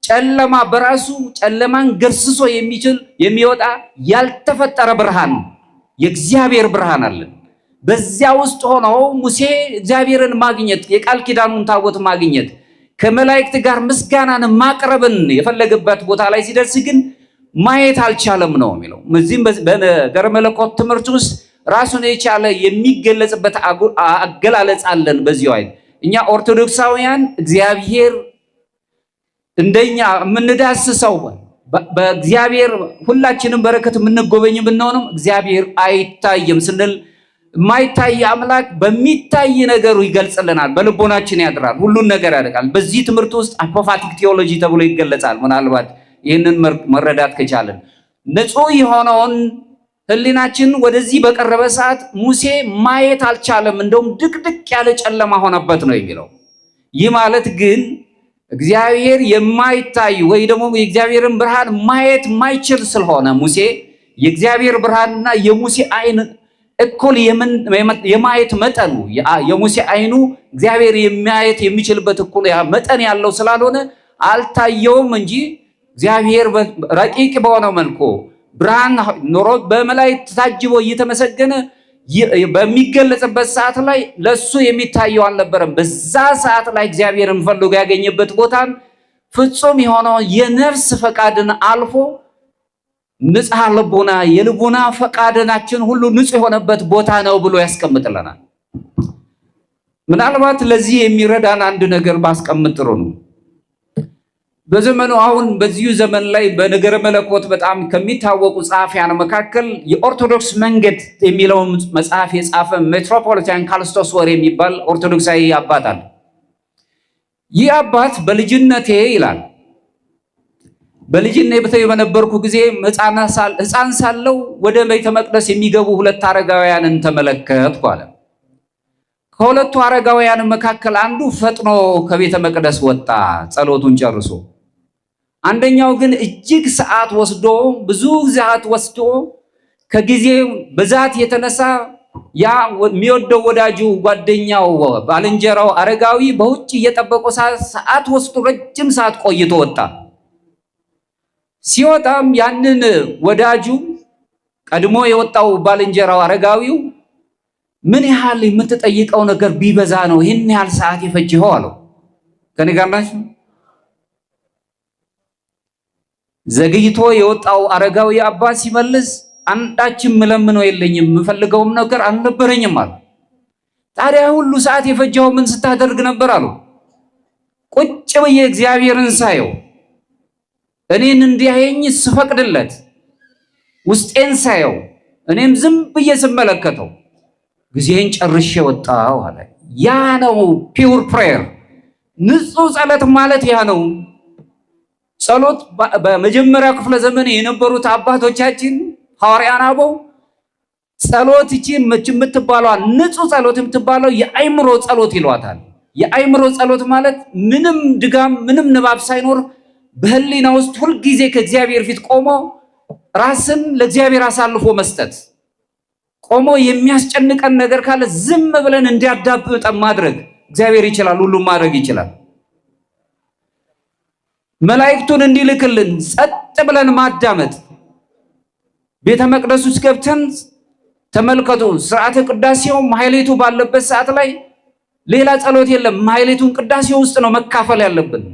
ጨለማ በራሱ ጨለማን ገርስሶ የሚችል የሚወጣ ያልተፈጠረ ብርሃን የእግዚአብሔር ብርሃን አለ። በዚያ ውስጥ ሆኖ ሙሴ እግዚአብሔርን ማግኘት የቃል ኪዳኑን ታቦት ማግኘት ከመላእክት ጋር ምስጋናን ማቅረብን የፈለገበት ቦታ ላይ ሲደርስ ግን ማየት አልቻለም ነው የሚለው። እዚህም በነገረ መለኮት ትምህርት ውስጥ ራሱን የቻለ የሚገለጽበት አገላለጽ አለን። በዚሁ አይነት እኛ ኦርቶዶክሳውያን እግዚአብሔር እንደኛ የምንዳስሰው በእግዚአብሔር ሁላችንም በረከት የምንጎበኝ ብንሆንም እግዚአብሔር አይታይም ስንል የማይታይ አምላክ በሚታይ ነገሩ ይገልጽልናል፣ በልቦናችን ያድራል፣ ሁሉን ነገር ያደርጋል። በዚህ ትምህርት ውስጥ አፖፋቲክ ቴዎሎጂ ተብሎ ይገለጻል። ምናልባት ይህንን መረዳት ከቻለን ንጹሕ የሆነውን ሕሊናችን ወደዚህ በቀረበ ሰዓት ሙሴ ማየት አልቻለም። እንደውም ድቅድቅ ያለ ጨለማ ሆነበት ነው የሚለው። ይህ ማለት ግን እግዚአብሔር የማይታይ ወይ ደግሞ የእግዚአብሔርን ብርሃን ማየት ማይችል ስለሆነ ሙሴ የእግዚአብሔር ብርሃንና የሙሴ አይን እኩል የማየት መጠኑ የሙሴ አይኑ እግዚአብሔር የሚያየት የሚችልበት እኩል መጠን ያለው ስላልሆነ አልታየውም እንጂ እግዚአብሔር ረቂቅ በሆነ መልኩ ብርሃን ኖሮ በመላእክት ታጅቦ እየተመሰገነ በሚገለጽበት ሰዓት ላይ ለሱ የሚታየው አልነበረም። በዛ ሰዓት ላይ እግዚአብሔርን ፈልጎ ያገኘበት ቦታን ፍጹም የሆነው የነፍስ ፈቃድን አልፎ ንጽሐ ልቦና የልቦና ፈቃድናችን ሁሉ ንጹህ የሆነበት ቦታ ነው ብሎ ያስቀምጥልናል። ምናልባት ለዚህ የሚረዳን አንድ ነገር ባስቀምጥ ጥሩ ነው። በዘመኑ አሁን በዚሁ ዘመን ላይ በነገረ መለኮት በጣም ከሚታወቁ ጸሐፊያን መካከል የኦርቶዶክስ መንገድ የሚለውን መጽሐፍ የጻፈ ሜትሮፖሊታን ካልስቶስ ወር የሚባል ኦርቶዶክሳዊ አባት አለ። ይህ አባት በልጅነቴ ይላል በልጅነቴ በነበርኩ ጊዜ ሕፃን ሳለው ወደ ቤተ መቅደስ የሚገቡ ሁለት አረጋውያንን ተመለከትኩ አለ። ከሁለቱ አረጋውያን መካከል አንዱ ፈጥኖ ከቤተ መቅደስ ወጣ ጸሎቱን ጨርሶ። አንደኛው ግን እጅግ ሰዓት ወስዶ ብዙ ሰዓት ወስዶ ከጊዜ ብዛት የተነሳ ያ የሚወደው ወዳጁ ጓደኛው ባልንጀራው አረጋዊ በውጭ እየጠበቀው ሰዓት ወስዶ ረጅም ሰዓት ቆይቶ ወጣ። ሲወጣም ያንን ወዳጁ ቀድሞ የወጣው ባልንጀራው አረጋዊው ምን ያህል የምትጠይቀው ነገር ቢበዛ ነው ይህን ያህል ሰዓት የፈጀኸው አለው። ከኔ ጋር ናችሁ? ዘግይቶ የወጣው አረጋዊ አባት ሲመልስ አንዳችም ምለምነው የለኝም የምፈልገውም ነገር አልነበረኝም አለ። ታዲያ ሁሉ ሰዓት የፈጀኸው ምን ስታደርግ ነበር አለው። ቁጭ ብዬ እግዚአብሔርን ሳየው እኔን እንዲያየኝ ስፈቅድለት ውስጤን ሳየው እኔም ዝም ብዬ ስመለከተው ጊዜን ጨርሼ ወጣው አለ። ያ ነው ፒውር ፕሬየር፣ ንጹህ ጸሎት ማለት ያ ነው። ጸሎት በመጀመሪያ ክፍለ ዘመን የነበሩት አባቶቻችን ሐዋርያን አበው ጸሎት እቺ የምትባለው ንጹህ ጸሎት የምትባለው የአይምሮ ጸሎት ይሏታል። የአይምሮ ጸሎት ማለት ምንም ድጋም ምንም ንባብ ሳይኖር በህሊና ውስጥ ሁል ጊዜ ከእግዚአብሔር ፊት ቆሞ ራስን ለእግዚአብሔር አሳልፎ መስጠት፣ ቆሞ የሚያስጨንቀን ነገር ካለ ዝም ብለን እንዲያዳብጥ ማድረግ እግዚአብሔር ይችላል፣ ሁሉም ማድረግ ይችላል። መላእክቱን እንዲልክልን ጸጥ ብለን ማዳመጥ። ቤተ መቅደስ ውስጥ ገብተን ተመልከቱ፣ ስርዓተ ቅዳሴው ማህሌቱ ባለበት ሰዓት ላይ ሌላ ጸሎት የለም። ማህሌቱን ቅዳሴው ውስጥ ነው መካፈል ያለብን።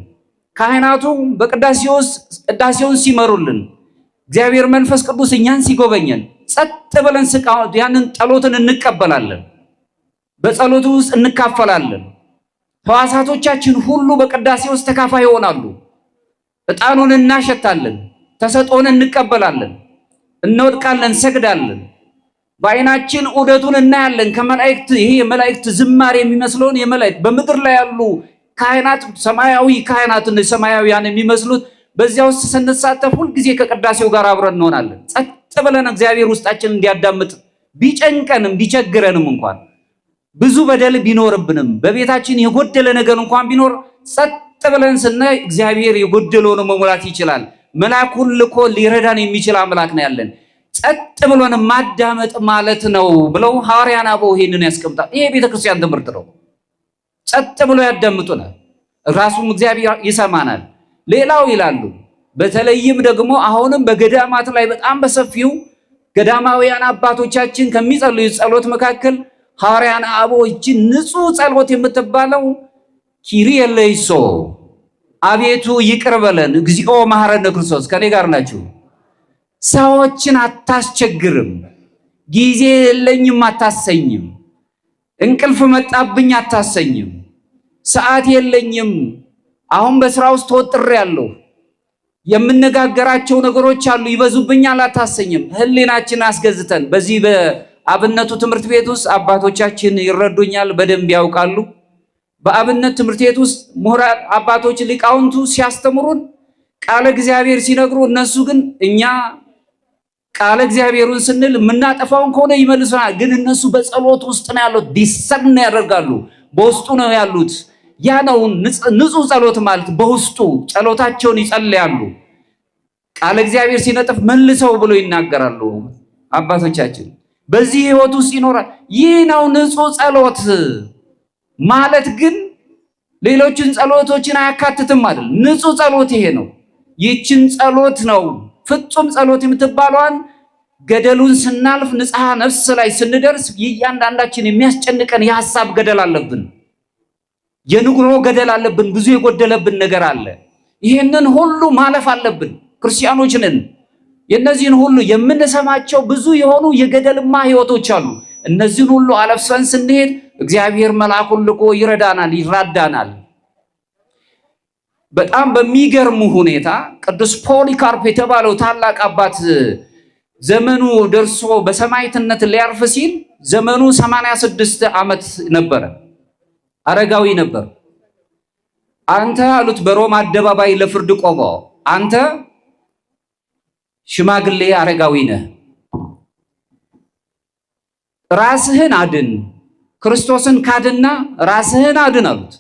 ካህናቱ በቅዳሴው ውስጥ ቅዳሴውን ሲመሩልን እግዚአብሔር መንፈስ ቅዱስ እኛን ሲጎበኘን ጸጥ ብለን ያንን ጸሎትን እንቀበላለን፣ በጸሎቱ ውስጥ እንካፈላለን። ሕዋሳቶቻችን ሁሉ በቅዳሴ ውስጥ ተካፋይ ይሆናሉ። ዕጣኑን እናሸታለን፣ ተሰጦን እንቀበላለን፣ እንወድቃለን፣ እንሰግዳለን። በዓይናችን ዑደቱን እናያለን። ከመላእክት ይሄ የመላእክት ዝማሬ የሚመስለውን የመላእክት በምድር ላይ ያሉ ካህናት ሰማያዊ ካህናት ሰማያዊያን የሚመስሉት በዚያ ውስጥ ስንሳተፍ ሁል ጊዜ ከቅዳሴው ጋር አብረን እንሆናለን። ጸጥ ብለን እግዚአብሔር ውስጣችንን እንዲያዳምጥ ቢጨንቀንም ቢቸግረንም እንኳን ብዙ በደል ቢኖርብንም በቤታችን የጎደለ ነገር እንኳን ቢኖር ጸጥ ብለን ስናይ እግዚአብሔር የጎደለውን መሙላት ይችላል። መልአኩን ልኮ ሊረዳን የሚችል አምላክ ነው ያለን። ጸጥ ብሎን ማዳመጥ ማለት ነው ብለው ሐዋርያን አበው ይሄንን ያስቀምጣል። ይሄ ቤተክርስቲያን ትምህርት ነው። ጸጥ ብሎ ያዳምጡናል፣ ራሱም እግዚአብሔር ይሰማናል። ሌላው ይላሉ በተለይም ደግሞ አሁንም በገዳማት ላይ በጣም በሰፊው ገዳማውያን አባቶቻችን ከሚጸልዩት ጸሎት መካከል ሐዋርያን አበው እቺ ንጹህ ጸሎት የምትባለው ኪሪየ ለይሶ አቤቱ ይቅር በለን እግዚኦ መሐረነ ክርስቶስ ከኔ ጋር ናችሁ። ሰዎችን አታስቸግርም፣ ጊዜ የለኝም አታሰኝም፣ እንቅልፍ መጣብኝ አታሰኝም፣ ሰዓት የለኝም አሁን በስራ ውስጥ ተወጥሬያለሁ፣ የምነጋገራቸው ነገሮች አሉ ይበዙብኛል አታሰኝም። ህሊናችን አስገዝተን በዚህ በአብነቱ ትምህርት ቤት ውስጥ አባቶቻችን ይረዱኛል፣ በደንብ ያውቃሉ። በአብነት ትምህርት ቤት ውስጥ ምሁራን አባቶች ሊቃውንቱ ሲያስተምሩን ቃለ እግዚአብሔር ሲነግሩ እነሱ ግን እኛ ቃለ እግዚአብሔሩን ስንል የምናጠፋውን ከሆነ ይመልሱናል። ግን እነሱ በጸሎት ውስጥ ነው ያሉት፣ ዲሰርን ያደርጋሉ፣ በውስጡ ነው ያሉት። ያ ነው ንጹህ ጸሎት ማለት። በውስጡ ጸሎታቸውን ይጸልያሉ። ቃለ እግዚአብሔር ሲነጥፍ መልሰው ብሎ ይናገራሉ አባቶቻችን። በዚህ ህይወት ውስጥ ይኖራል። ይህ ነው ንጹህ ጸሎት ማለት። ግን ሌሎችን ጸሎቶችን አያካትትም አይደል? ንጹህ ጸሎት ይሄ ነው። ይህችን ጸሎት ነው ፍጹም ጸሎት የምትባለዋን ገደሉን ስናልፍ ንጽሐ ነፍስ ላይ ስንደርስ እያንዳንዳችን የሚያስጨንቀን የሐሳብ ገደል አለብን፣ የኑሮ ገደል አለብን፣ ብዙ የጎደለብን ነገር አለ። ይህንን ሁሉ ማለፍ አለብን። ክርስቲያኖች ነን። የነዚህን ሁሉ የምንሰማቸው ብዙ የሆኑ የገደልማ ህይወቶች አሉ። እነዚህን ሁሉ አለፍሰን ስንሄድ እግዚአብሔር መልአኩን ልኮ ይረዳናል፣ ይራዳናል። በጣም በሚገርም ሁኔታ ቅዱስ ፖሊካርፕ የተባለው ታላቅ አባት ዘመኑ ደርሶ በሰማዕትነት ሊያርፍ ሲል ዘመኑ 86 ዓመት ነበረ። አረጋዊ ነበር። አንተ አሉት በሮም አደባባይ ለፍርድ ቆመው፣ አንተ ሽማግሌ አረጋዊ ነህ፣ ራስህን አድን፣ ክርስቶስን ካድና ራስህን አድን አሉት።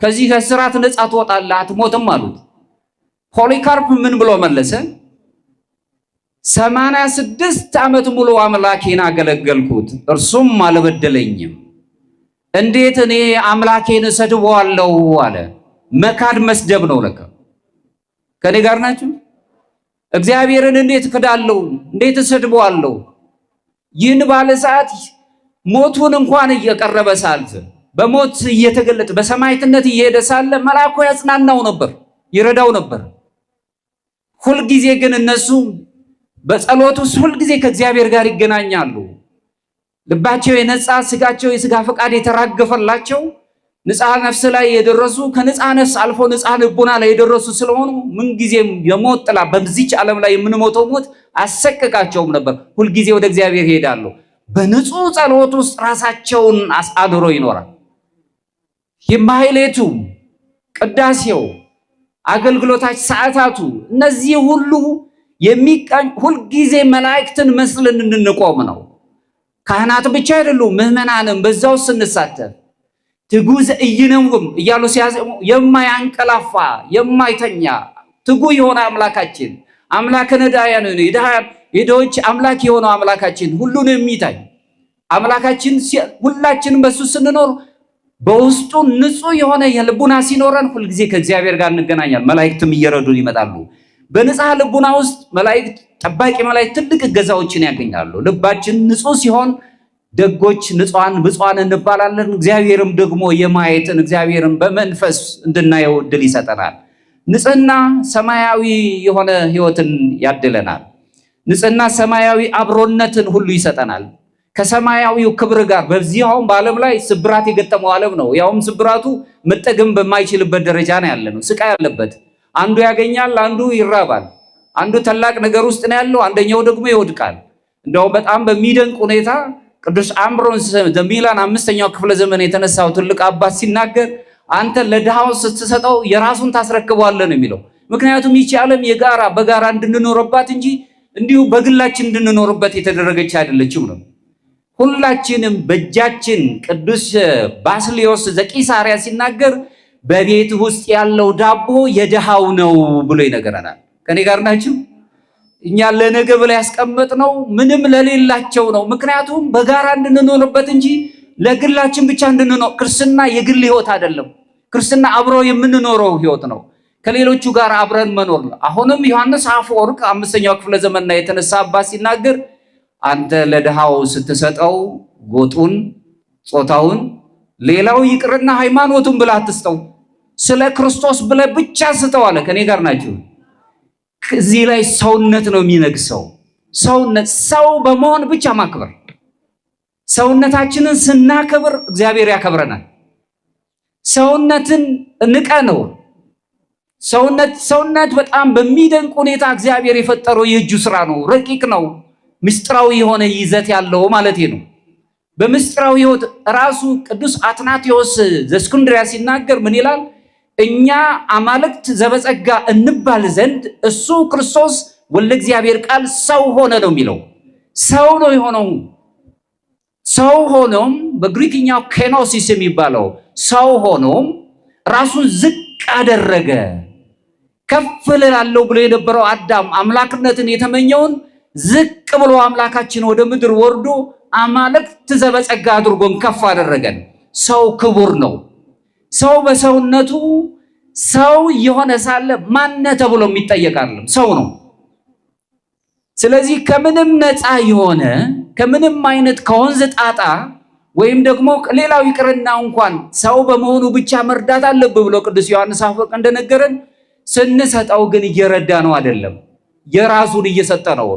ከዚህ ከስራት ነፃ ትወጣለህ፣ አትሞትም አሉት። ፖሊካርፕ ምን ብሎ መለሰ? 86 ዓመት ሙሉ አምላኬን አገለገልኩት፣ እርሱም አልበደለኝም። እንዴት እኔ አምላኬን እሰድበዋለሁ አለ። መካድ መስደብ ነው ለካ። ከኔ ጋር ናችሁ? እግዚአብሔርን እንዴት ክዳለሁ? እንዴት እሰድበዋለሁ? ይህን ባለ ሰዓት ሞቱን እንኳን እየቀረበ ሳለ በሞት እየተገለጠ በሰማዕትነት እየሄደ ሳለ መልአኩ ያጽናናው ነበር፣ ይረዳው ነበር። ሁልጊዜ ግን እነሱ በጸሎት ውስጥ ሁልጊዜ ከእግዚአብሔር ጋር ይገናኛሉ። ልባቸው የነጻ ስጋቸው የስጋ ፈቃድ የተራገፈላቸው ንጽሐ ነፍስ ላይ የደረሱ ከንጽሐ ነፍስ አልፎ ንጽሐ ልቡና ላይ የደረሱ ስለሆኑ ምንጊዜም የሞት ጥላ በዚች ዓለም ላይ የምንሞተው ሞት አሰቀቃቸውም ነበር። ሁልጊዜ ወደ እግዚአብሔር ይሄዳሉ። በንጹህ ጸሎት ውስጥ ራሳቸውን አሳድሮ ይኖራል። የማህሌቱ፣ ቅዳሴው፣ አገልግሎታች፣ ሰዓታቱ እነዚህ ሁሉ የሚቃኝ ሁልጊዜ መላእክትን መስለን እንድንቆም ነው። ካህናት ብቻ አይደሉም፣ ምዕመናንም በዛው ስንሳተፍ ትጉህ ኢይነውም እያሉ ሲያዘሙ የማያንቀላፋ የማይተኛ ትጉህ የሆነ አምላካችን አምላከ ነዳያን የድሆች አምላክ የሆነው አምላካችን ሁሉን የሚታይ አምላካችን ሁላችንም በሱ ስንኖር በውስጡ ንጹህ የሆነ የልቡና ሲኖረን ሁልጊዜ ከእግዚአብሔር ጋር እንገናኛለን። መላእክትም እየረዱን ይመጣሉ። በንጽሐ ልቡና ውስጥ መላእክት ጠባቂ መላእክት ትልቅ እገዛዎችን ያገኛሉ። ልባችን ንጹህ ሲሆን ደጎች ንጹሃን ብፁዓን እንባላለን። እግዚአብሔርም ደግሞ የማየትን እግዚአብሔርን በመንፈስ እንድናየው ዕድል ይሰጠናል። ንጽህና ሰማያዊ የሆነ ህይወትን ያድለናል። ንጽህና ሰማያዊ አብሮነትን ሁሉ ይሰጠናል ከሰማያዊው ክብር ጋር። በዚያውም በዓለም ላይ ስብራት የገጠመው ዓለም ነው። ያውም ስብራቱ መጠገም በማይችልበት ደረጃ ነው ያለነው። ስቃይ ያለበት፣ አንዱ ያገኛል፣ አንዱ ይራባል። አንዱ ታላቅ ነገር ውስጥ ነው ያለው፣ አንደኛው ደግሞ ይወድቃል። እንደው በጣም በሚደንቅ ሁኔታ ቅዱስ አምብሮስ ዘሚላን 5ኛው ክፍለ ዘመን የተነሳው ትልቅ አባት ሲናገር አንተ ለድሃው ስትሰጠው የራሱን ታስረክበዋለህ ነው የሚለው። ምክንያቱም ይቺ ዓለም የጋራ በጋራ እንድንኖርባት እንጂ እንዲሁ በግላችን እንድንኖርበት የተደረገች አይደለችም ነው። ሁላችንም በእጃችን ቅዱስ ባስልዮስ ዘቂሳርያ ሲናገር በቤት ውስጥ ያለው ዳቦ የድሃው ነው ብሎ ይነገረናል። ከኔ ጋር ናችሁ? እኛ ለነገ ብለን ያስቀመጥነው ምንም ለሌላቸው ነው። ምክንያቱም በጋራ እንድንኖርበት እንጂ ለግላችን ብቻ እንድንኖር። ክርስትና የግል ህይወት አይደለም። ክርስትና አብሮ የምንኖረው ህይወት ነው። ከሌሎቹ ጋር አብረን መኖር ነው። አሁንም ዮሐንስ አፈወርቅ 5ኛው ክፍለ ዘመን ላይ የተነሳ አባት ሲናገር አንተ ለድሃው ስትሰጠው ጎጡን፣ ጾታውን፣ ሌላው ይቅርና ሃይማኖቱን ብለህ አትስጠው፣ ስለ ክርስቶስ ብለህ ብቻ ስጠው አለ። ከኔ ጋር ናችሁ? እዚህ ላይ ሰውነት ነው የሚነግሰው። ሰውነት ሰው በመሆን ብቻ ማክበር። ሰውነታችንን ስናከብር እግዚአብሔር ያከብረናል። ሰውነትን ንቀ ነው። ሰውነት በጣም በሚደንቅ ሁኔታ እግዚአብሔር የፈጠረው የእጁ ስራ ነው። ረቂቅ ነው። ምስጢራዊ የሆነ ይዘት ያለው ማለት ነው። በምስጢራዊ ህይወት ራሱ ቅዱስ አትናቴዎስ ዘእስክንድርያ ሲናገር ምን ይላል? እኛ አማልክት ዘበጸጋ እንባል ዘንድ እሱ ክርስቶስ ወልደ እግዚአብሔር ቃል ሰው ሆነ ነው የሚለው። ሰው ነው የሆነው። ሰው ሆኖም በግሪክኛው ኬኖሲስ የሚባለው ሰው ሆኖም ራሱን ዝቅ አደረገ። ከፍ እላለሁ ብሎ የነበረው አዳም አምላክነትን የተመኘውን ዝቅ ብሎ አምላካችን ወደ ምድር ወርዶ አማልክት ዘበጸጋ አድርጎን ከፍ አደረገን። ሰው ክቡር ነው። ሰው በሰውነቱ ሰው የሆነ ሳለ ማነ ተብሎ የሚጠየቃል ሰው ነው። ስለዚህ ከምንም ነፃ የሆነ ከምንም አይነት ከወንዝ ጣጣ ወይም ደግሞ ሌላው ይቅርና እንኳን ሰው በመሆኑ ብቻ መርዳት አለብህ ብሎ ቅዱስ ዮሐንስ አፈወርቅ እንደነገረን ስንሰጠው ግን እየረዳ ነው አይደለም፣ የራሱን እየሰጠ ነው።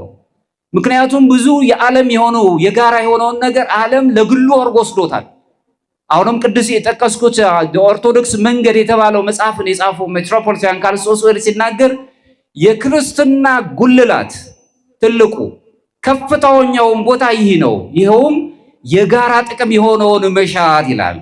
ምክንያቱም ብዙ የዓለም የሆነው የጋራ የሆነውን ነገር ዓለም ለግሉ አድርጎ ወስዶታል። አሁንም ቅዱስ የጠቀስኩት ኦርቶዶክስ መንገድ የተባለው መጽሐፍን የጻፈው ሜትሮፖሊታን ካልሶስ ሲናገር የክርስትና ጉልላት ትልቁ ከፍተኛውን ቦታ ይህ ነው። ይኸውም የጋራ ጥቅም የሆነውን መሻት ይላል።